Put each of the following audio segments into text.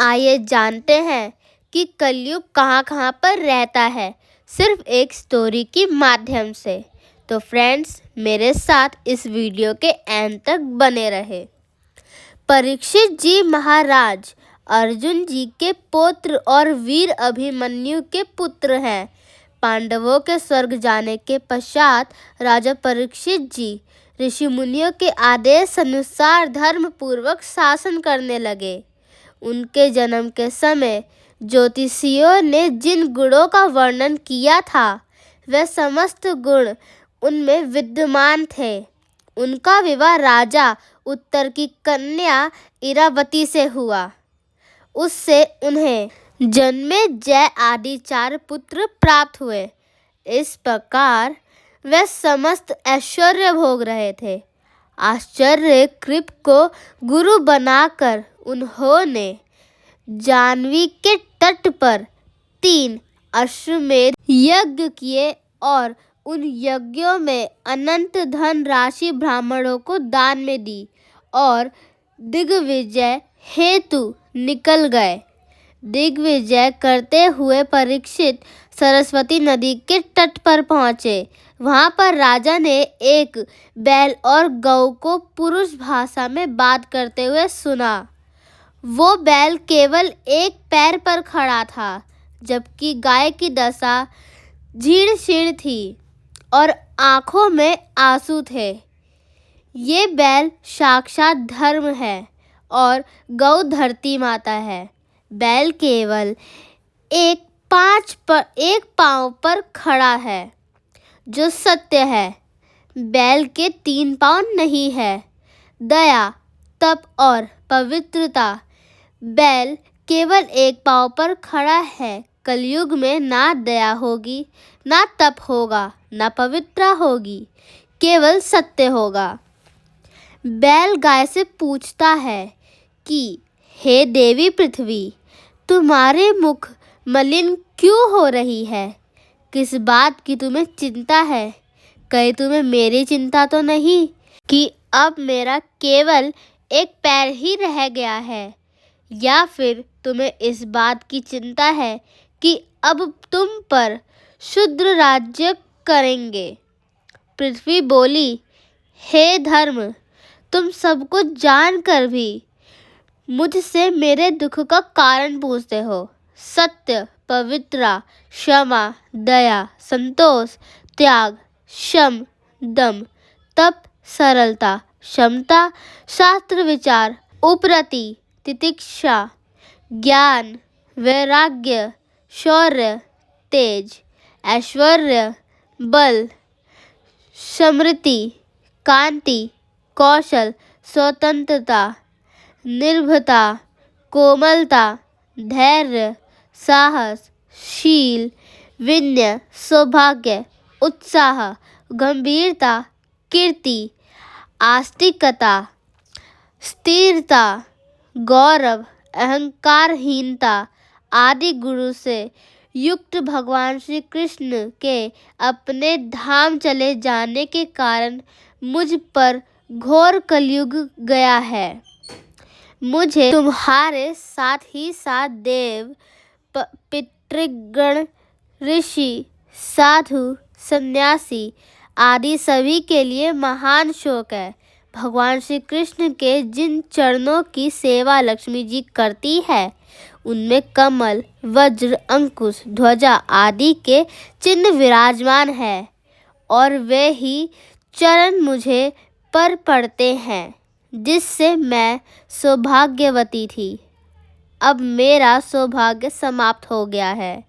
आइए जानते हैं कि कलयुग कहाँ कहाँ पर रहता है, सिर्फ एक स्टोरी के माध्यम से। तो फ्रेंड्स, मेरे साथ इस वीडियो के एंड तक बने रहे। परीक्षित जी महाराज अर्जुन जी के पुत्र और वीर अभिमन्यु के पुत्र हैं। पांडवों के स्वर्ग जाने के पश्चात राजा परीक्षित जी ऋषि मुनियों के आदेश अनुसार धर्म पूर्वक शासन करने लगे। उनके जन्म के समय ज्योतिषियों ने जिन गुणों का वर्णन किया था, वे समस्त गुण उनमें विद्यमान थे। उनका विवाह राजा उत्तर की कन्या इरावती से हुआ। उससे उन्हें जन्मेजय आदि 4 पुत्र प्राप्त हुए। इस प्रकार वे समस्त ऐश्वर्य भोग रहे थे। आश्चर्य कृप को गुरु बनाकर उन्होंने जाह्नवी के तट पर 3 अश्वमेध यज्ञ किए और उन यज्ञों में अनंत धन राशि ब्राह्मणों को दान में दी और दिग्विजय हेतु निकल गए। दिग्विजय करते हुए परीक्षित सरस्वती नदी के तट पर पहुँचे। वहाँ पर राजा ने एक बैल और गौ को पुरुष भाषा में बात करते हुए सुना। वो बैल केवल एक पैर पर खड़ा था, जबकि गाय की दशा जीर्ण शीर्ण थी और आँखों में आंसू थे। ये बैल साक्षात धर्म है और गौ धरती माता है। बैल केवल एक पाँव पर खड़ा है, जो सत्य है। बैल के 3 पाँव नहीं है। दया, तप और पवित्रता। बैल केवल एक पाँव पर खड़ा है। कलयुग में ना दया होगी, ना तप होगा, ना पवित्रता होगी, केवल सत्य होगा। बैल गाय से पूछता है कि हे देवी पृथ्वी, तुम्हारे मुख मलिन क्यों हो रही है? किस बात की तुम्हें चिंता है? कहीं तुम्हें मेरी चिंता तो नहीं कि अब मेरा केवल एक पैर ही रह गया है, या फिर तुम्हें इस बात की चिंता है कि अब तुम पर शूद्र राज्य करेंगे? पृथ्वी बोली, हे धर्म, तुम सब कुछ जानकर भी मुझसे मेरे दुख का कारण पूछते हो। सत्य, पवित्रता, क्षमा, दया, संतोष, त्याग, शम, दम, तप, सरलता, क्षमता, शास्त्र विचार, उपरति, तितिक्षा, ज्ञान, वैराग्य, शौर्य, तेज, ऐश्वर्य, बल, समृद्धि, कांति, कौशल, स्वतंत्रता, निर्भयता, कोमलता, धैर्य, साहस, शील, विनय, सौभाग्य, उत्साह, गंभीरता, कीर्ति, आस्तिकता, स्थिरता, गौरव, अहंकारहीनता आदि गुरु से युक्त भगवान श्री कृष्ण के अपने धाम चले जाने के कारण मुझ पर घोर कलयुग गया है। मुझे तुम्हारे साथ ही साथ देव, पितृगण, ऋषि, साधु, सन्यासी आदि सभी के लिए महान शोक है। भगवान श्री कृष्ण के जिन चरणों की सेवा लक्ष्मी जी करती है, उनमें कमल, वज्र, अंकुश, ध्वजा आदि के चिन्ह विराजमान है और वे ही चरण मुझे पर पड़ते हैं, जिससे मैं सौभाग्यवती थी। अब मेरा सौभाग्य समाप्त हो गया है।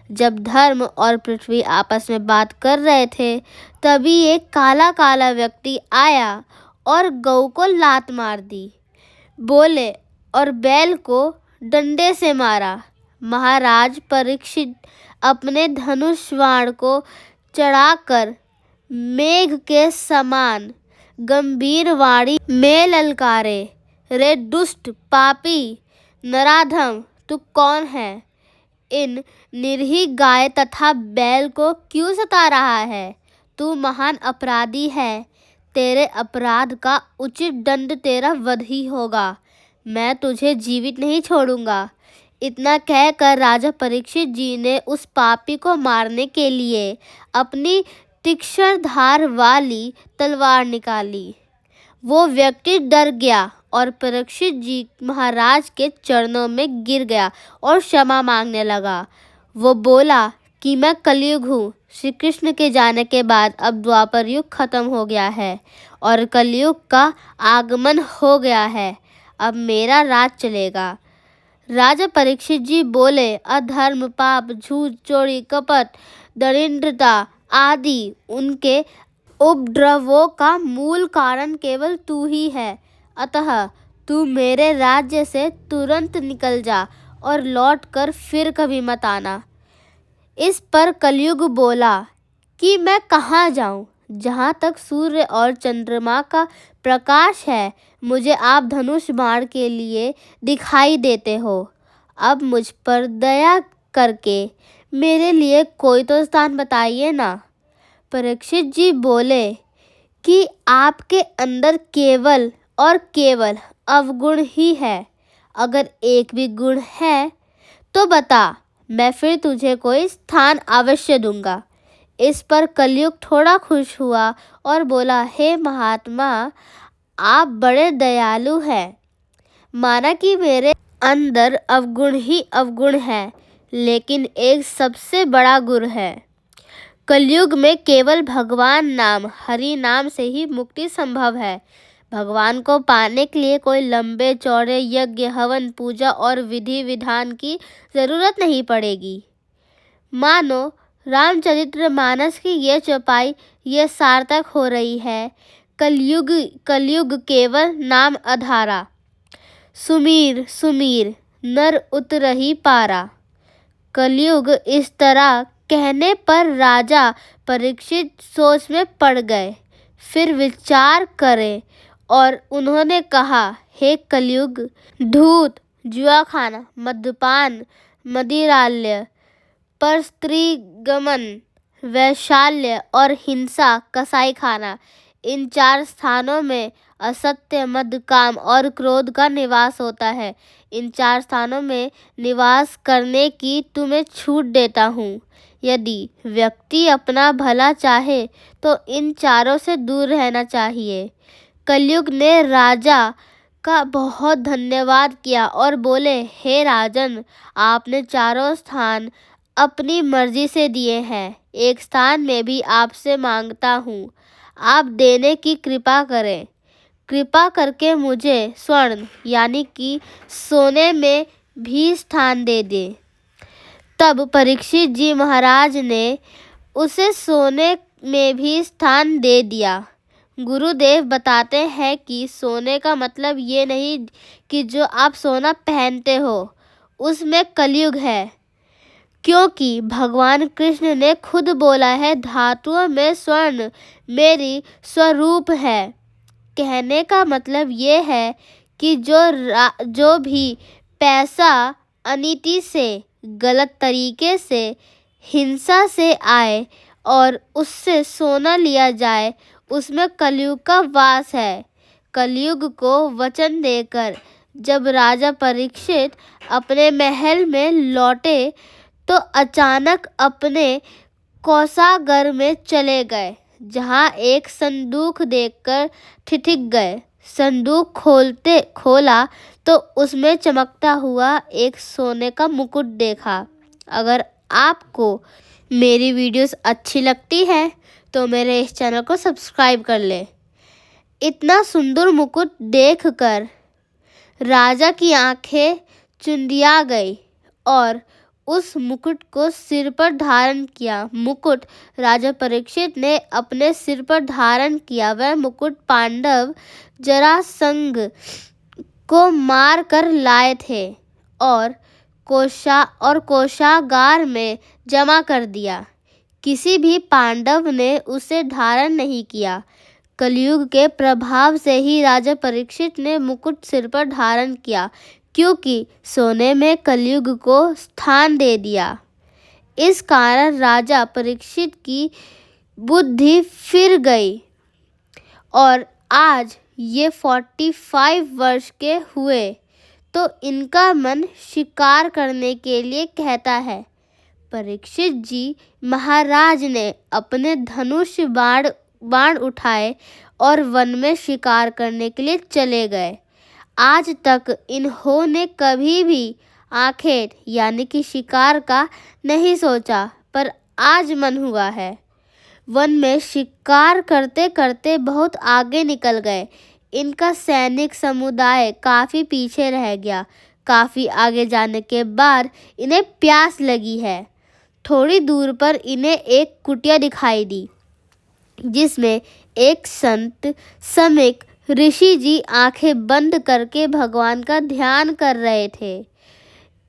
जब धर्म और पृथ्वी आपस में बात कर रहे थे, तभी एक काला काला व्यक्ति आया और गौ को लात मार दी। बोले और बैल को डंडे से मारा। महाराज परीक्षित अपने धनुष बाण को चढ़ाकर मेघ के समान गंभीर वाणी में ललकारे, रे दुष्ट, पापी, नराधम, तू कौन है? इन निरीह गाय तथा बैल को क्यों सता रहा है? तू महान अपराधी है। तेरे अपराध का उचित दंड तेरा वध ही होगा। मैं तुझे जीवित नहीं छोड़ूंगा। इतना कहकर राजा परीक्षित जी ने उस पापी को मारने के लिए अपनी तीक्ष्ण धार वाली तलवार निकाली। वो व्यक्ति डर गया और परीक्षित जी महाराज के चरणों में गिर गया और क्षमा मांगने लगा। वो बोला कि मैं कलयुग हूँ। श्री कृष्ण के जाने के बाद अब द्वापर युग खत्म हो गया है और कलयुग का आगमन हो गया है। अब मेरा राज चलेगा। राजा परीक्षित जी बोले, अधर्म, पाप, झूठ, चोरी, कपट, दरिद्रता आदि उनके उपद्रवों का मूल कारण केवल तू ही है। अतः तू मेरे राज्य से तुरंत निकल जा और लौटकर फिर कभी मत आना। इस पर कलयुग बोला कि मैं कहाँ जाऊँ? जहाँ तक सूर्य और चंद्रमा का प्रकाश है, मुझे आप धनुष बाण के लिए दिखाई देते हो। अब मुझ पर दया करके मेरे लिए कोई तो स्थान बताइए ना। परीक्षित जी बोले कि आपके अंदर केवल और केवल अवगुण ही है। अगर एक भी गुण है तो बता, मैं फिर तुझे कोई स्थान अवश्य दूंगा। इस पर कलयुग थोड़ा खुश हुआ और बोला, हे महात्मा, आप बड़े दयालु हैं। माना कि मेरे अंदर अवगुण ही अवगुण है, लेकिन एक सबसे बड़ा गुण है। कलयुग में केवल भगवान नाम, हरि नाम से ही मुक्ति संभव है। भगवान को पाने के लिए कोई लंबे चौड़े यज्ञ, हवन, पूजा और विधि विधान की जरूरत नहीं पड़ेगी। मानो रामचरितमानस की ये चौपाई ये सार्थक हो रही है। कलयुग केवल नाम आधारा। सुमीर सुमीर नर उतरहि पारा। कलयुग इस तरह कहने पर राजा परीक्षित सोच में पड़ गए। फिर विचार करे और उन्होंने कहा, हे कलयुग, धूत, जुआ खाना, मद्यपान, मदिरालय, परस्त्रीगमन, वैशाल्य और हिंसा, कसाई खाना, इन 4 स्थानों में असत्य, मद, काम और क्रोध का निवास होता है। इन 4 स्थानों में निवास करने की तुम्हें छूट देता हूँ। यदि व्यक्ति अपना भला चाहे तो इन चारों से दूर रहना चाहिए। कलयुग ने राजा का बहुत धन्यवाद किया और बोले, हे राजन, आपने चारों स्थान अपनी मर्जी से दिए हैं। एक स्थान में भी आपसे मांगता हूँ, आप देने की कृपा करें। कृपा करके मुझे स्वर्ण यानी कि सोने में भी स्थान दे दे। तब परीक्षित जी महाराज ने उसे सोने में भी स्थान दे दिया। गुरुदेव बताते हैं कि सोने का मतलब ये नहीं कि जो आप सोना पहनते हो उसमें कलयुग है, क्योंकि भगवान कृष्ण ने खुद बोला है, धातुओं में स्वर्ण मेरी स्वरूप है। कहने का मतलब ये है कि जो भी पैसा अनीति से, गलत तरीके से, हिंसा से आए और उससे सोना लिया जाए, उसमें कलयुग का वास है। कलयुग को वचन देकर जब राजा परीक्षित अपने महल में लौटे तो अचानक अपने कोषागार में चले गए, जहाँ एक संदूक देखकर ठिठक गए। संदूक खोला तो उसमें चमकता हुआ एक सोने का मुकुट देखा। अगर आपको मेरी वीडियोस अच्छी लगती है तो मेरे इस चैनल को सब्सक्राइब कर ले। इतना सुंदर मुकुट देखकर राजा की आंखें चुंदिया गई और उस मुकुट को सिर पर धारण किया। मुकुट राजा परीक्षित ने अपने सिर पर धारण किया। वह मुकुट पांडव जरासंध को मार कर लाए थे और कोषागार में जमा कर दिया। किसी भी पांडव ने उसे धारण नहीं किया। कलयुग के प्रभाव से ही राजा परीक्षित ने मुकुट सिर पर धारण किया, क्योंकि सोने में कलयुग को स्थान दे दिया। इस कारण राजा परीक्षित की बुद्धि फिर गई और आज ये 45 वर्ष के हुए तो इनका मन शिकार करने के लिए कहता है। परीक्षित जी महाराज ने अपने धनुष बाण उठाए और वन में शिकार करने के लिए चले गए। आज तक इन्होंने कभी भी आखेट यानी कि शिकार का नहीं सोचा, पर आज मन हुआ है। वन में शिकार करते करते बहुत आगे निकल गए। इनका सैनिक समुदाय काफ़ी पीछे रह गया। काफ़ी आगे जाने के बाद इन्हें प्यास लगी है। थोड़ी दूर पर इन्हें एक कुटिया दिखाई दी, जिसमें एक संत समीक ऋषि जी आंखें बंद करके भगवान का ध्यान कर रहे थे।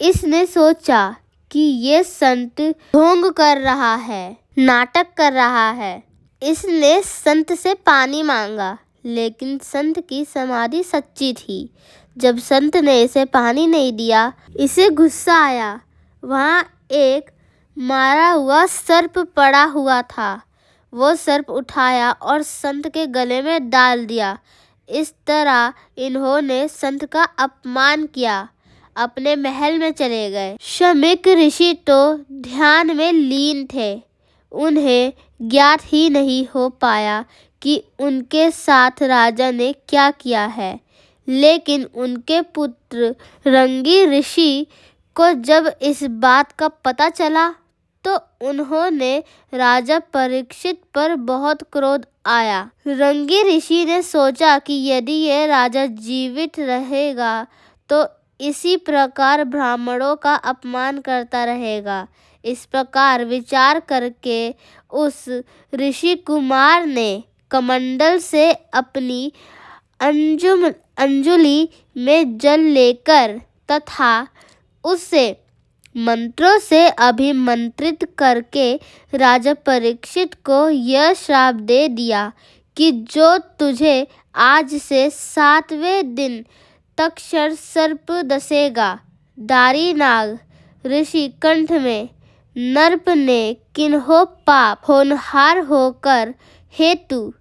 इसने सोचा कि ये संत ढोंग कर रहा है, नाटक कर रहा है। इसने संत से पानी मांगा, लेकिन संत की समाधि सच्ची थी। जब संत ने इसे पानी नहीं दिया, इसे गुस्सा आया। वहाँ एक मारा हुआ सर्प पड़ा हुआ था। वो सर्प उठाया और संत के गले में डाल दिया। इस तरह इन्होंने संत का अपमान किया। अपने महल में चले गए। समीक ऋषि तो ध्यान में लीन थे। उन्हें ज्ञात ही नहीं हो पाया कि उनके साथ राजा ने क्या किया है। लेकिन उनके पुत्र रंगी ऋषि को जब इस बात का पता चला, तो उन्होंने राजा परीक्षित पर बहुत क्रोध आया। रंगी ऋषि ने सोचा कि यदि यह राजा जीवित रहेगा तो इसी प्रकार ब्राह्मणों का अपमान करता रहेगा। इस प्रकार विचार करके उस ऋषि कुमार ने कमंडल से अपनी अंजुली में जल लेकर तथा उसे मंत्रों से अभिमंत्रित करके राजा परीक्षित को यह श्राप दे दिया कि जो तुझे आज से 7वें दिन तक सर्प डसेगा। दारी नाग ऋषि कंठ में नर्प ने किन्हो पाप होनहार होकर हेतु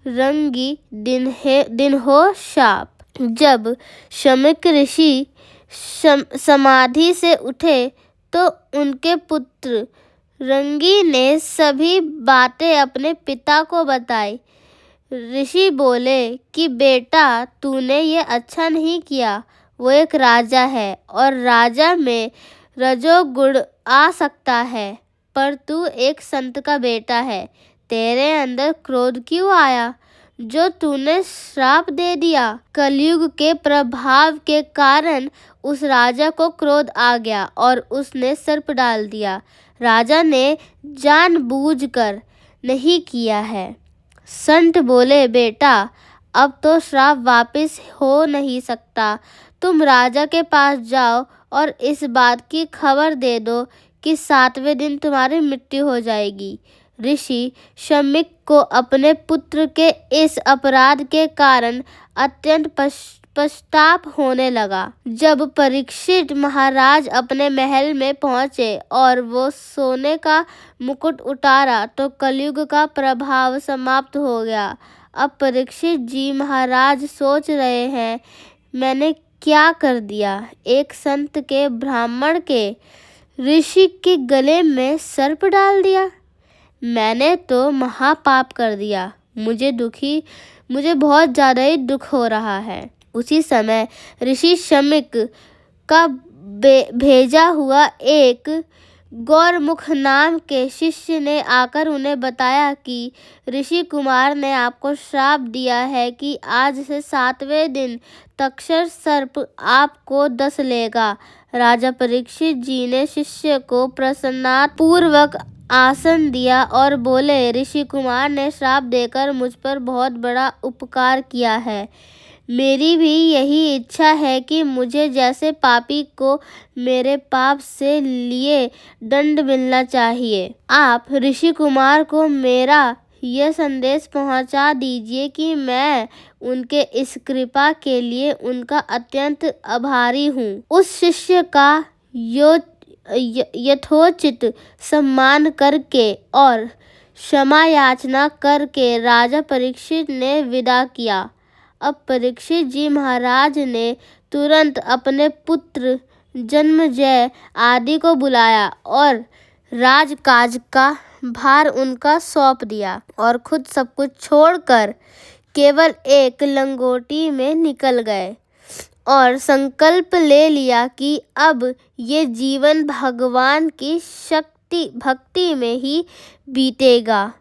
रंगी दिन हो शाप। जब समीक ऋषि समाधि से उठे तो उनके पुत्र रंगी ने सभी बातें अपने पिता को बताई। ऋषि बोले कि बेटा, तूने ये अच्छा नहीं किया। वो एक राजा है और राजा में रजोगुण आ सकता है, पर तू एक संत का बेटा है। तेरे अंदर क्रोध क्यों आया जो तूने श्राप दे दिया? कलयुग के प्रभाव के कारण उस राजा को क्रोध आ गया और उसने सर्प डाल दिया। राजा ने जानबूझकर नहीं किया है। संत बोले, बेटा, अब तो श्राप वापस हो नहीं सकता। तुम राजा के पास जाओ और इस बात की खबर दे दो कि 7वें दिन तुम्हारी मृत्यु हो जाएगी। ऋषि समीक को अपने पुत्र के इस अपराध के कारण अत्यंत पश्चाताप होने लगा। जब परीक्षित महाराज अपने महल में पहुंचे और वो सोने का मुकुट उतारा तो कलयुग का प्रभाव समाप्त हो गया। अब परीक्षित जी महाराज सोच रहे हैं, मैंने क्या कर दिया? एक संत के, ब्राह्मण के, ऋषि के गले में सर्प डाल दिया। मैंने तो महापाप कर दिया। मुझे बहुत ज़्यादा ही दुख हो रहा है। उसी समय ऋषि समीक का भेजा हुआ एक गौरमुख नाम के शिष्य ने आकर उन्हें बताया कि ऋषि कुमार ने आपको श्राप दिया है कि आज से 7वें दिन तक सर्प आपको डस लेगा। राजा परीक्षित जी ने शिष्य को प्रसन्नतापूर्वक आसन दिया और बोले, ऋषि कुमार ने श्राप देकर मुझ पर बहुत बड़ा उपकार किया है। मेरी भी यही इच्छा है कि मुझे जैसे पापी को मेरे पाप से लिए दंड मिलना चाहिए। आप ऋषि कुमार को मेरा यह संदेश पहुंचा दीजिए कि मैं उनके इस कृपा के लिए उनका अत्यंत आभारी हूँ। उस शिष्य का यथोचित सम्मान करके और क्षमा याचना करके राजा परीक्षित ने विदा किया। अब परीक्षित जी महाराज ने तुरंत अपने पुत्र जन्मेजय आदि को बुलाया और राजकाज का भार उनका सौंप दिया और खुद सब कुछ छोड़कर केवल एक लंगोटी में निकल गए और संकल्प ले लिया कि अब ये जीवन भगवान की भक्ति में ही बीतेगा।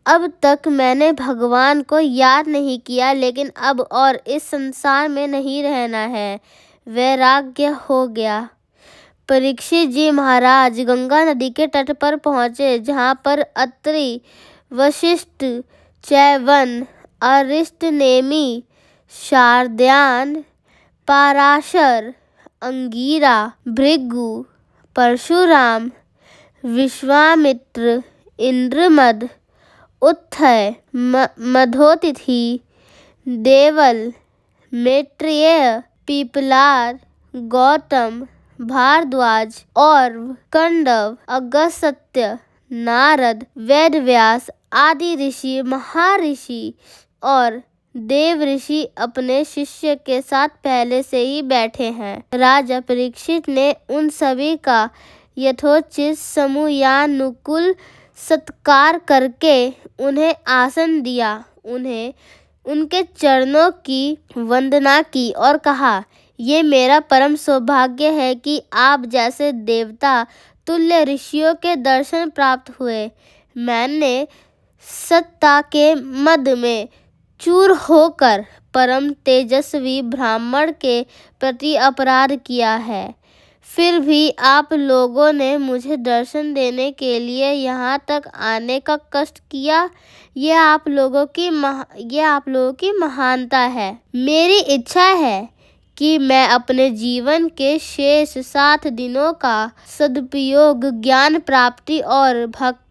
अब तक मैंने भगवान को याद नहीं किया, लेकिन अब और इस संसार में नहीं रहना है। वैराग्य हो गया। परीक्षित जी महाराज गंगा नदी के तट पर पहुँचे, जहाँ पर अत्रि, वशिष्ठ, चैवन, अरिष्टनेमि, शार्दूल, पराशर, अंगिरा, भृगु, परशुराम, विश्वामित्र, इंद्रमद, उत्थय, मधोतिथि, देवल, मैत्रेय, पिपलाद, गौतम, भारद्वाज और कंडव, अगस्त्य, नारद, वेदव्यास आदि ऋषि, महर्षि और देव ऋषि अपने शिष्य के साथ पहले से ही बैठे हैं। राजा परीक्षित ने उन सभी का यथोचित समयानुकूल सत्कार करके उन्हें आसन दिया, उन्हें उनके चरणों की वंदना की और कहा, ये मेरा परम सौभाग्य है कि आप जैसे देवता तुल्य ऋषियों के दर्शन प्राप्त हुए। मैंने सत्ता के मद में चूर होकर परम तेजस्वी ब्राह्मण के प्रति अपराध किया है, फिर भी आप लोगों ने मुझे दर्शन देने के लिए यहाँ तक आने का कष्ट किया। यह आप लोगों की महानता है। मेरी इच्छा है कि मैं अपने जीवन के शेष 7 दिनों का सदुपयोग ज्ञान प्राप्ति और भक्ति